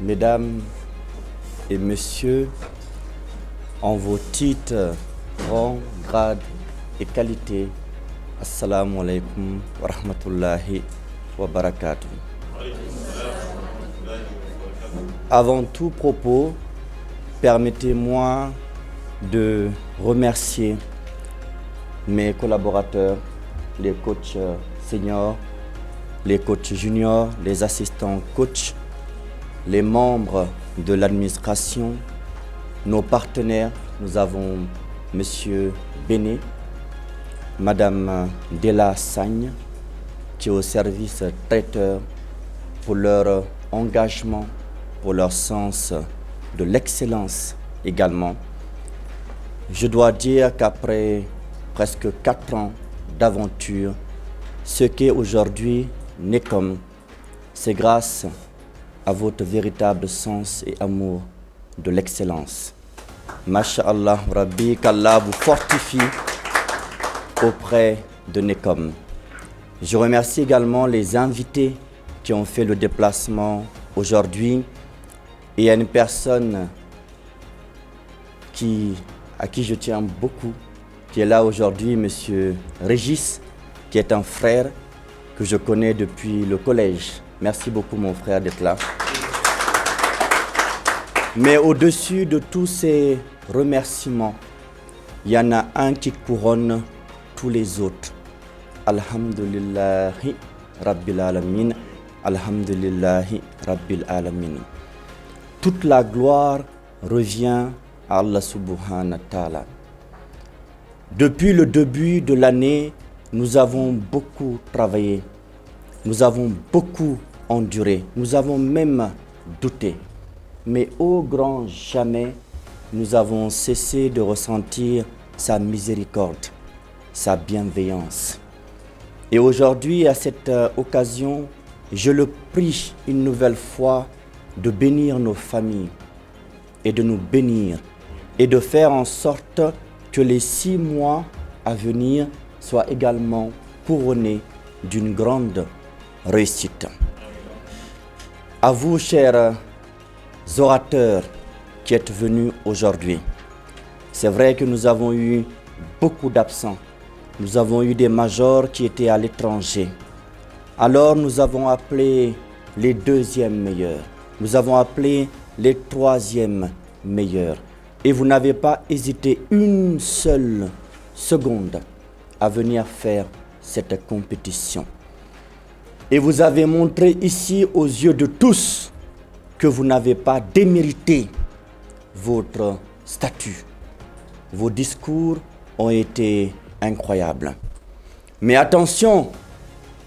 Mesdames et messieurs, en vos titres, rangs, grades et qualités, assalamu alaikum wa rahmatullahi wa barakatuh. Avant tout propos, permettez-moi de remercier mes collaborateurs, les coachs seniors, les coachs juniors, les assistants coachs, les membres de l'administration, nos partenaires. Nous avons Monsieur Béné, Madame Della Sagne, qui est au service traiteur, pour leur engagement, pour leur sens de l'excellence également. Je dois dire qu'après presque 4 ans d'aventure, ce qu'est aujourd'hui NECOM, c'est grâce à votre véritable sens et amour de l'excellence. Masha'Allah Rabbi, qu'Allah vous fortifie auprès de NECOM. Je remercie également les invités qui ont fait le déplacement aujourd'hui et à une personne à qui je tiens beaucoup, qui est là aujourd'hui, Monsieur Régis, qui est un frère que je connais depuis le collège. Merci beaucoup mon frère d'être là. Mais au-dessus de tous ces remerciements, il y en a un qui couronne tous les autres. Alhamdulillahi Rabbil Alamin. Alhamdulillahi Rabbil Alamin. Toute la gloire revient à Allah subhanahu wa ta'ala. Depuis le début de l'année, nous avons beaucoup travaillé. Nous avons beaucoup enduré. Nous avons même douté. Mais au grand jamais, nous avons cessé de ressentir sa miséricorde, sa bienveillance. Et aujourd'hui, à cette occasion, je le prie une nouvelle fois de bénir nos familles et de nous bénir et de faire en sorte que les 6 mois à venir soient également couronnés d'une grande réussite. À vous, chers orateurs qui êtes venus aujourd'hui. C'est vrai que nous avons eu beaucoup d'absents. Nous avons eu des majors qui étaient à l'étranger. Alors nous avons appelé les 2e meilleurs. Nous avons appelé les 3e meilleurs. Et vous n'avez pas hésité une seule seconde à venir faire cette compétition. Et vous avez montré ici aux yeux de tous que vous n'avez pas démérité votre statut. Vos discours ont été incroyables. Mais attention,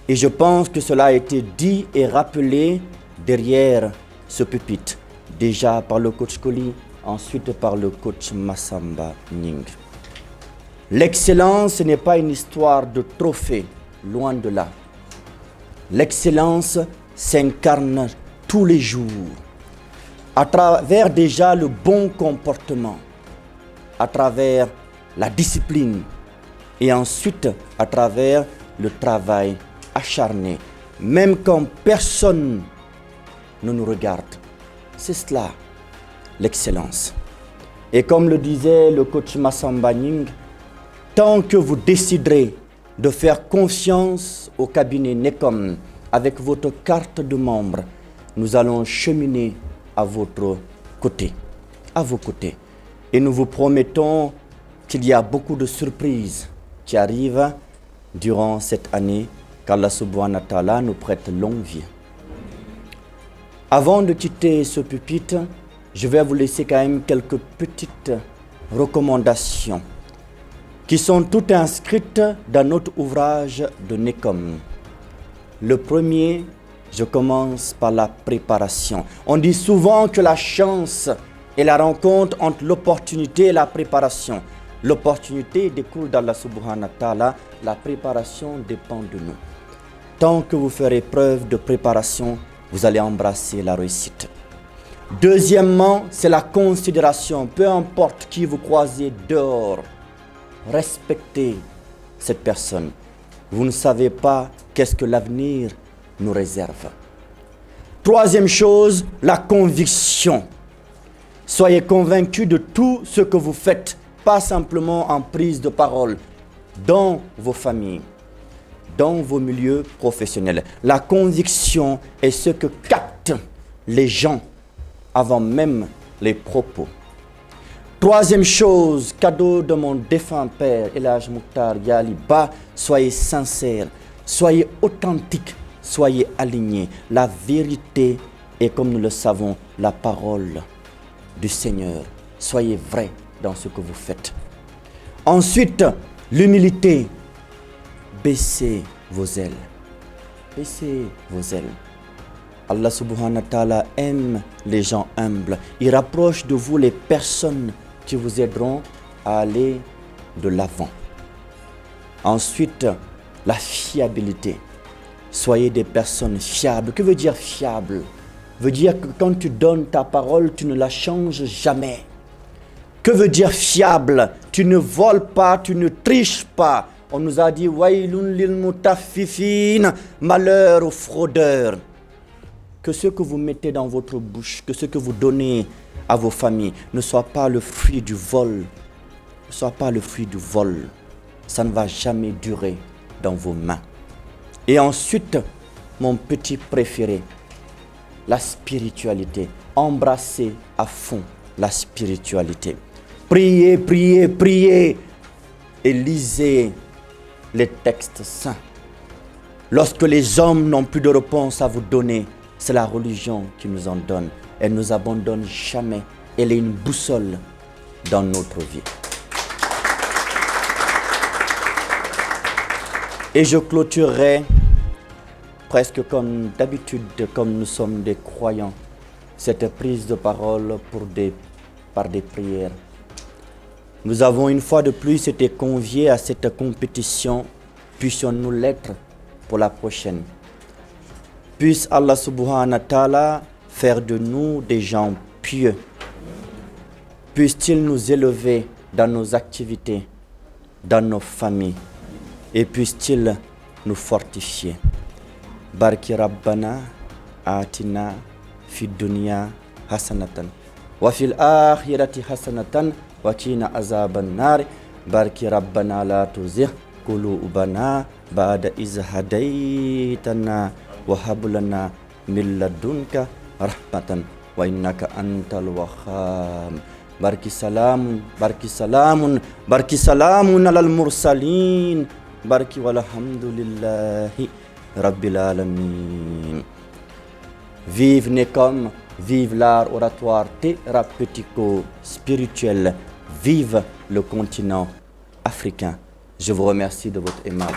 et je pense que cela a été dit et rappelé derrière ce pupitre, déjà par le coach Koli, ensuite par le coach Massamba Ning. L'excellence n'est pas une histoire de trophée, loin de là. L'excellence s'incarne tous les jours, à travers déjà le bon comportement, à travers la discipline et ensuite à travers le travail acharné, même quand personne ne nous regarde. C'est cela, l'excellence. Et comme le disait le coach Massamba Ning, tant que vous déciderez de faire confiance au cabinet NECOM avec votre carte de membre, nous allons cheminer à votre côté, à vos côtés. Et nous vous promettons qu'il y a beaucoup de surprises qui arrivent durant cette année, qu'Allah subhanahu wa ta'ala nous prête longue vie. Avant de quitter ce pupitre, je vais vous laisser quand même quelques petites recommandations qui sont toutes inscrites dans notre ouvrage de NECOM. Le premier, je commence par la préparation. On dit souvent que la chance est la rencontre entre l'opportunité et la préparation. L'opportunité découle d'Allah subhanahu wa ta'ala, la préparation dépend de nous. Tant que vous ferez preuve de préparation, vous allez embrasser la réussite. Deuxièmement, c'est la considération. Peu importe qui vous croisez dehors, respectez cette personne. Vous ne savez pas qu'est-ce que l'avenir nous réserve. Troisième chose, la conviction. Soyez convaincus de tout ce que vous faites, pas simplement en prise de parole, dans vos familles, dans vos milieux professionnels. La conviction est ce que captent les gens avant même les propos. Troisième chose, cadeau de mon défunt père, El Hadj Mokhtar Yali Ba, soyez sincères, soyez authentiques, soyez alignés. La vérité est, comme nous le savons, la parole du Seigneur. Soyez vrais dans ce que vous faites. Ensuite, l'humilité. Baissez vos ailes. Baissez vos ailes. Allah subhanahu wa ta'ala aime les gens humbles. Il rapproche de vous les personnes qui vous aideront à aller de l'avant. Ensuite, la fiabilité. Soyez des personnes fiables. Que veut dire fiable? Veut dire que quand tu donnes ta parole, tu ne la changes jamais. Que veut dire fiable? Tu ne voles pas, tu ne triches pas. On nous a dit Wailun lil mutaffifin, malheur aux fraudeurs. Que ce que vous mettez dans votre bouche, que ce que vous donnez à vos familles ne soit pas le fruit du vol. Ne soit pas le fruit du vol. Ça ne va jamais durer dans vos mains. Et ensuite, mon petit préféré, la spiritualité. Embrassez à fond la spiritualité. Priez, priez, priez et lisez les textes saints. Lorsque les hommes n'ont plus de réponse à vous donner, c'est la religion qui nous en donne. Elle ne nous abandonne jamais. Elle est une boussole dans notre vie. Et je clôturerai presque comme d'habitude, comme nous sommes des croyants, cette prise de parole par des prières. Nous avons une fois de plus été conviés à cette compétition. Puissions-nous l'être pour la prochaine. Puisse Allah subhanahu wa ta'ala faire de nous des gens pieux. Puisse-t-il nous élever dans nos activités, dans nos familles, et puisse-t-il nous fortifier. Barki Rabbana atina fid dunya hasanatan wa fil akhirati hasanatan wa qina azaban nar. Barki Rabbana la tuzigh qulubana ba'da iz hadaytana wa hab lana min ladunka rahmatan wa innaka antal wahhab. Barki salamun alal mursalin. Barki walhamdulillahi rabbil alamin. Vive Nekom, vive l'art oratoire thérapeutico-spirituel, vive le continent africain. Je vous remercie de votre aimable